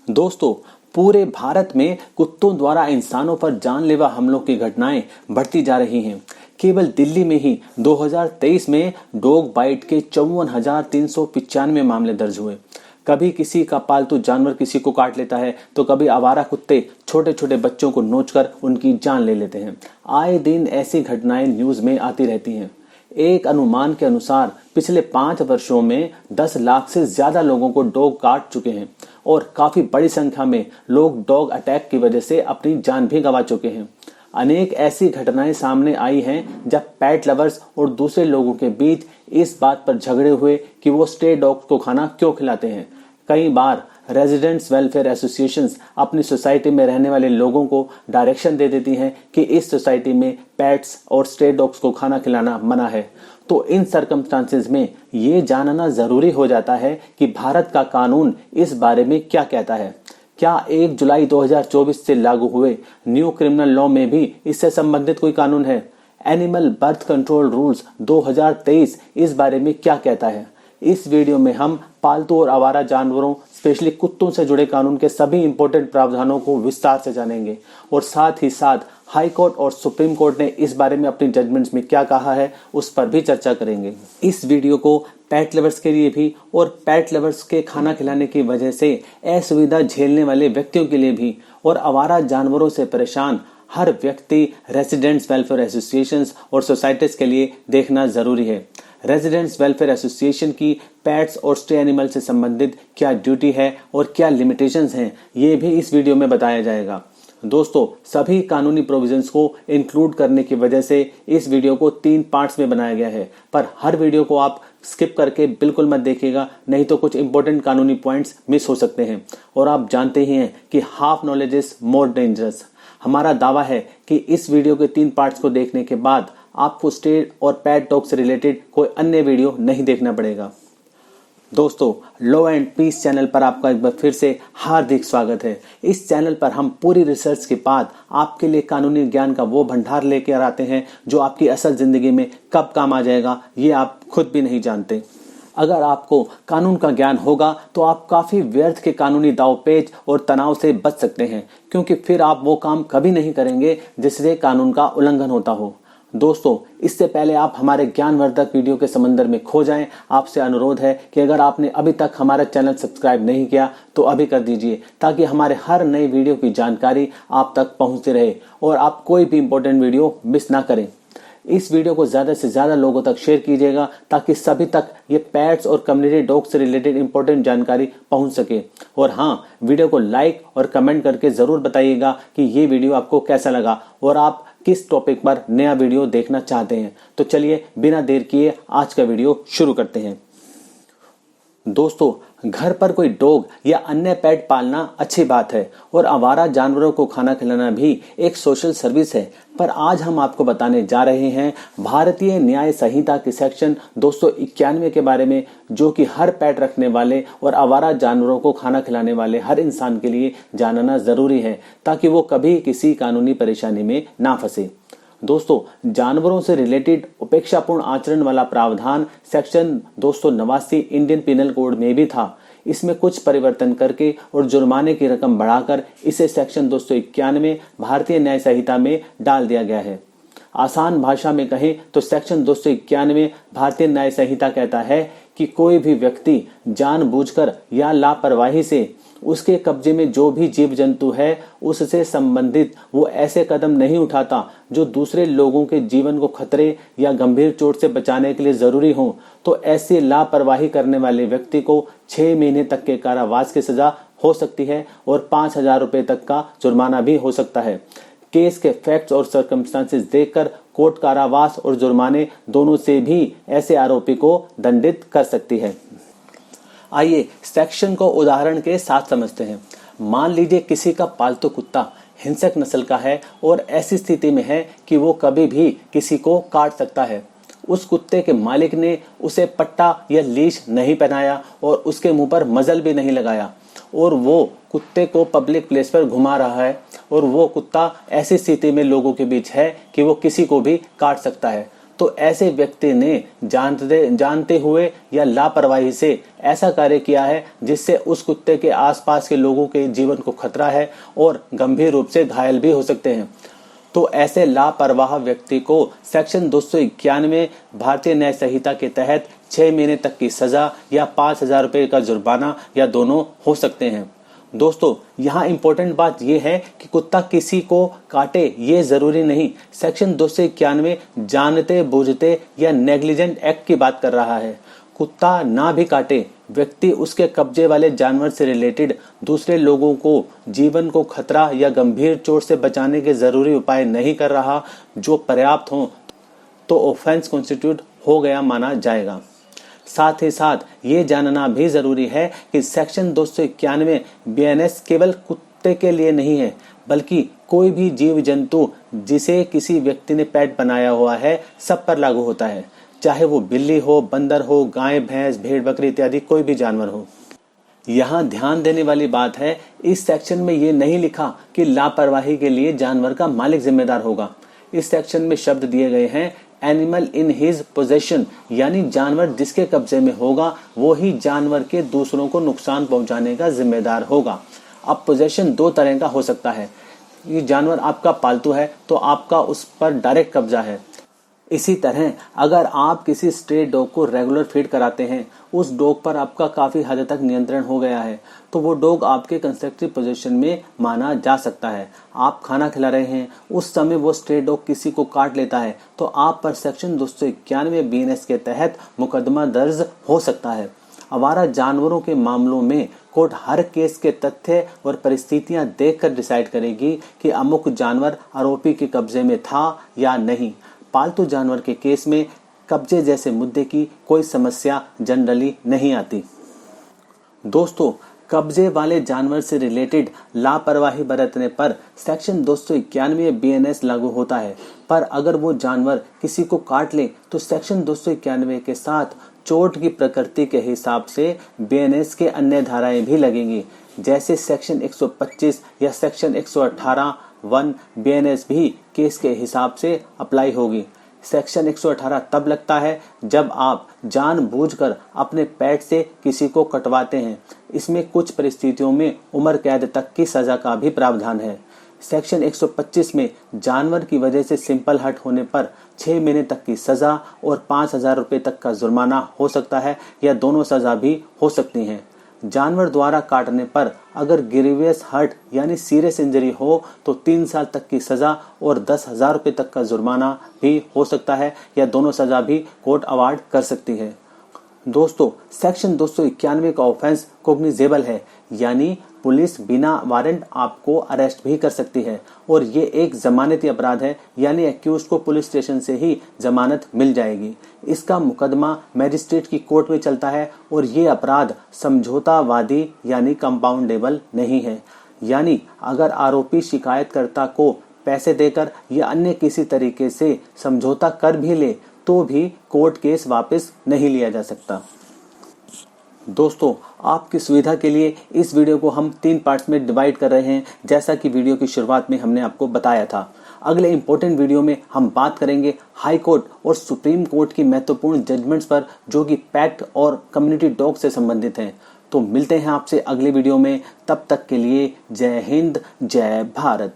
दोस्तों, पूरे भारत में कुत्तों द्वारा इंसानों पर जानलेवा हमलों की घटनाएं बढ़ती जा रही हैं। केवल दिल्ली में ही 2023 में डॉग बाइट के 54,395 मामले दर्ज हुए। कभी किसी का पालतू जानवर किसी को काट लेता है तो कभी आवारा कुत्ते छोटे छोटे बच्चों को नोचकर उनकी जान ले लेते हैं। आए दिन ऐसी घटनाएं न्यूज में आती रहती हैं। एक अनुमान के अनुसार पिछले 5 वर्षों में 10 लाख से ज्यादा लोगों को डॉग काट चुके हैं और काफी बड़ी संख्या में लोग डॉग अटैक की वजह से अपनी जान भी गंवा चुके हैं। अनेक ऐसी घटनाएं सामने आई हैं जब पेट लवर्स और दूसरे लोगों के बीच इस बात पर झगड़े हुए कि वो स्ट्रे डॉग्स को खाना क्यों खिलाते हैं। कई बार रेजिडेंट्स वेलफेयर एसोसिएशंस अपनी सोसाइटी में रहने वाले लोगों को डायरेक्शन दे देती हैं कि इस सोसाइटी में पेट्स और स्ट्रे डॉग्स को खाना खिलाना मना है। तो इन सर्कमस्टांसेस में ये जानना जरूरी हो जाता है कि भारत का कानून इस बारे में क्या कहता है। क्या 1 जुलाई 2024 से लागू हुए न्यू क्रिमिनल लॉ में भी इससे संबंधित कोई कानून है? एनिमल बर्थ कंट्रोल रूल्स 2023 इस बारे में क्या कहता है? इस वीडियो में हम पालतू और आवारा जानवरों स्पेशली कुत्तों से जुड़े कानून के सभी इंपॉर्टेंट प्रावधानों को विस्तार से जानेंगे और साथ ही साथ हाई कोर्ट और सुप्रीम कोर्ट ने इस बारे में अपनी जजमेंट्स में क्या कहा है उस पर भी चर्चा करेंगे। इस वीडियो को पेट लवर्स के लिए भी और पेट लवर्स के खाना खिलाने की वजह से असुविधा झेलने वाले व्यक्तियों के लिए भी और आवारा जानवरों से परेशान हर व्यक्ति, रेजिडेंट्स वेलफेयर एसोसिएशंस और सोसाइटीज के लिए देखना जरूरी है। रेजिडेंट्स वेलफेयर एसोसिएशन की पेट्स और स्टे एनिमल से संबंधित क्या ड्यूटी है और क्या लिमिटेशंस हैं, ये भी इस वीडियो में बताया जाएगा। दोस्तों, सभी कानूनी प्रोविजंस को इंक्लूड करने की वजह से इस वीडियो को 3 पार्ट्स में बनाया गया है, पर हर वीडियो को आप स्किप करके बिल्कुल मत देखिएगा, नहीं तो कुछ इंपॉर्टेंट कानूनी पॉइंट्स मिस हो सकते हैं। और आप जानते ही हैं कि half knowledge is more dangerous. हमारा दावा है कि इस वीडियो के 3 पार्ट्स को देखने के बाद आपको स्टे और पेट डॉग से रिलेटेड कोई अन्य वीडियो नहीं देखना पड़ेगा। दोस्तों, लॉ एंड पीस चैनल पर आपका एक बार फिर से हार्दिक स्वागत है। इस चैनल पर हम पूरी रिसर्च के बाद आपके लिए कानूनी ज्ञान का वो भंडार लेकर आते हैं जो आपकी असल जिंदगी में कब काम आ जाएगा ये आप खुद भी नहीं जानते। अगर आपको कानून का ज्ञान होगा तो आप काफी व्यर्थ के कानूनी दावपेच और तनाव से बच सकते हैं, क्योंकि फिर आप वो काम कभी नहीं करेंगे जिससे कानून का उल्लंघन होता हो। दोस्तों, इससे पहले आप हमारे ज्ञानवर्धक वीडियो के समंदर में खो जाएं, आपसे अनुरोध है कि अगर आपने अभी तक हमारा चैनल सब्सक्राइब नहीं किया तो अभी कर दीजिए, ताकि हमारे हर नए वीडियो की जानकारी आप तक पहुंचती रहे और आप कोई भी इंपॉर्टेंट वीडियो मिस ना करें। इस वीडियो को ज्यादा से ज्यादा लोगों तक शेयर कीजिएगा ताकि सभी तक ये पेट्स और कम्युनिटी डॉग से रिलेटेड इंपॉर्टेंट जानकारी पहुंच सके। और हाँ, वीडियो को लाइक और कमेंट करके जरूर बताइएगा कि ये वीडियो आपको कैसा लगा और आप किस टॉपिक पर नया वीडियो देखना चाहते हैं। तो चलिए बिना देर किए आज का वीडियो शुरू करते हैं। दोस्तों, घर पर कोई डॉग या अन्य पेट पालना अच्छी बात है और आवारा जानवरों को खाना खिलाना भी एक सोशल सर्विस है, पर आज हम आपको बताने जा रहे हैं भारतीय न्याय संहिता के सेक्शन 291 के बारे में, जो कि हर पेट रखने वाले और आवारा जानवरों को खाना खिलाने वाले हर इंसान के लिए जानना जरूरी है, ताकि वो कभी किसी कानूनी परेशानी में ना फंसे। दोस्तों, जानवरों से रिलेटेड उपेक्षापूर्ण आचरण वाला प्रावधान सेक्शन 289 इंडियन पिनल कोड में भी था। इसमें कुछ परिवर्तन करके और जुर्माने की रकम बढ़ाकर इसे सेक्शन 291 भारतीय न्याय संहिता में डाल दिया गया है। आसान भाषा में कहें तो सेक्शन 291 भारतीय न्याय संहिता कहता है कि कोई भी व्यक्ति जानबूझकर या लापरवाही से उसके कब्जे में जो भी जीव जंतु है उससे संबंधित वो ऐसे कदम नहीं उठाता जो दूसरे लोगों के जीवन को खतरे या गंभीर चोट से बचाने के लिए जरूरी हो, तो ऐसी लापरवाही करने वाले व्यक्ति को 6 महीने तक के कारावास की सजा हो सकती है और 5,000 रुपए तक का जुर्माना भी हो सकता है। केस के फैक्ट्स और सर्कमस्टांसेस देखकर कोर्ट कारावास और जुर्माने दोनों से भी ऐसे आरोपी को दंडित कर सकती है। आइए सेक्शन को उदाहरण के साथ समझते हैं। मान लीजिए किसी का पालतू कुत्ता हिंसक नस्ल का है और ऐसी स्थिति में है कि वो कभी भी किसी को काट सकता है। उस कुत्ते के मालिक ने उसे पट्टा या लीश नहीं पहनाया और उसके मुंह पर मजल भी नहीं लगाया और वो कुत्ते को पब्लिक प्लेस पर घुमा रहा है और वो कुत्ता ऐसी स्थिति में लोगों के बीच है कि वो किसी को भी काट सकता है। तो ऐसे व्यक्ति ने जानते हुए या लापरवाही से ऐसा कार्य किया है जिससे उस कुत्ते के आसपास के लोगों के जीवन को खतरा है और गंभीर रूप से घायल भी हो सकते हैं। तो ऐसे लापरवाह व्यक्ति को सेक्शन 291 भारतीय न्याय संहिता के तहत 6 महीने तक की सजा या 5,000 रुपए का जुर्माना या दोनों हो सकते हैं। दोस्तों, यहाँ इंपॉर्टेंट बात यह है कि कुत्ता किसी को काटे ये जरूरी नहीं। सेक्शन 291 जानते बूझते या नेग्लिजेंट एक्ट की बात कर रहा है। कुत्ता ना भी काटे, व्यक्ति उसके कब्जे वाले जानवर से रिलेटेड दूसरे लोगों को जीवन को खतरा या गंभीर चोट से बचाने के जरूरी उपाय नहीं कर रहा जो पर्याप्त हो तो ऑफेंस कॉन्स्टिट्यूट हो गया माना जाएगा। साथ ही साथ ये जानना भी जरूरी है कि सेक्शन 291 बीएनएस केवल कुत्ते के लिए नहीं है, बल्कि कोई भी जीव जंतु जिसे किसी व्यक्ति ने पेट बनाया हुआ है सब पर लागू होता है, चाहे वो बिल्ली हो, बंदर हो, गाय, भैंस, भेड़, बकरी इत्यादि कोई भी जानवर हो। यहाँ ध्यान देने वाली बात है, इस सेक्शन में ये नहीं लिखा कि लापरवाही के लिए जानवर का मालिक जिम्मेदार होगा। इस सेक्शन में शब्द दिए गए हैं एनिमल इन हिज पोजेशन, यानी जानवर जिसके कब्जे में होगा वो ही जानवर के दूसरों को नुकसान पहुंचाने का जिम्मेदार होगा। अब पोजेशन दो तरह का हो सकता है। ये जानवर आपका पालतू है तो आपका उस पर डायरेक्ट कब्जा है। इसी तरह अगर आप किसी स्ट्रे डॉग को रेगुलर फीड कराते हैं, उस डॉग पर आपका काफी हद तक नियंत्रण हो गया है, तो वो डॉग आपके कंस्ट्रक्टिव पोजीशन में माना जा सकता है। आप खाना खिला रहे हैं, उस समय वो स्ट्रे डॉग किसी को काट लेता है तो आप पर सेक्शन 291 बीएनएस के तहत मुकदमा दर्ज हो सकता है। आवारा जानवरों के मामलों में कोर्ट हर केस के तथ्य और परिस्थितियां देखकर डिसाइड करेगी कि अमुक जानवर आरोपी के कब्जे में था या नहीं। पालतू जानवर के केस में कब्जे जैसे मुद्दे की कोई समस्या जनरली नहीं आती। दोस्तों, कब्जे वाले जानवर से रिलेटेड लापरवाही बरतने पर सेक्शन 291 बीएनएस लागू होता है, पर अगर वो जानवर किसी को काट ले तो सेक्शन 291 के साथ चोट की प्रकृति के हिसाब से बीएनएस के अन्य धाराएं भी लगेंगी, जैसे सेक्शन 125 या सेक्शन 118(1) बीएनएस भी केस के हिसाब से अप्लाई होगी। सेक्शन 118 तब लगता है जब आप जानबूझकर अपने पेट से किसी को कटवाते हैं। इसमें कुछ परिस्थितियों में उम्र कैद तक की सजा का भी प्रावधान है। सेक्शन 125 में जानवर की वजह से सिंपल हर्ट होने पर 6 महीने तक की सजा और 5,000 रुपए तक का जुर्माना हो सकता है या दोनों सजा भी हो सकती हैं। जानवर द्वारा काटने पर अगर ग्रीवियस हर्ट यानी सीरियस इंजरी हो तो 3 साल तक की सजा और 10,000 रुपए तक का जुर्माना भी हो सकता है या दोनों सजा भी कोर्ट अवार्ड कर सकती है। दोस्तों, सेक्शन 291 का ऑफेंस कॉग्निजेबल है, यानी पुलिस बिना वारंट आपको अरेस्ट भी कर सकती है और ये एक जमानती अपराध है, यानी एक्यूज्ड को पुलिस स्टेशन से ही जमानत मिल जाएगी। इसका मुकदमा मैजिस्ट्रेट की कोर्ट में चलता है और ये अपराध समझौतावादी यानी कंपाउंडेबल नहीं है, यानी अगर आरोपी शिकायतकर्ता को पैसे देकर या अन्य किसी तरीके से समझौता कर भी ले तो भी कोर्ट केस वापस नहीं लिया जा सकता। दोस्तों, आपकी सुविधा के लिए इस वीडियो को हम 3 पार्ट्स में डिवाइड कर रहे हैं, जैसा कि वीडियो की शुरुआत में हमने आपको बताया था। अगले इंपॉर्टेंट वीडियो में हम बात करेंगे हाई कोर्ट और सुप्रीम कोर्ट की महत्वपूर्ण जजमेंट्स पर, जो कि पेट और कम्युनिटी डॉग से संबंधित हैं। तो मिलते हैं आपसे अगले वीडियो में, तब तक के लिए जय हिंद, जय भारत।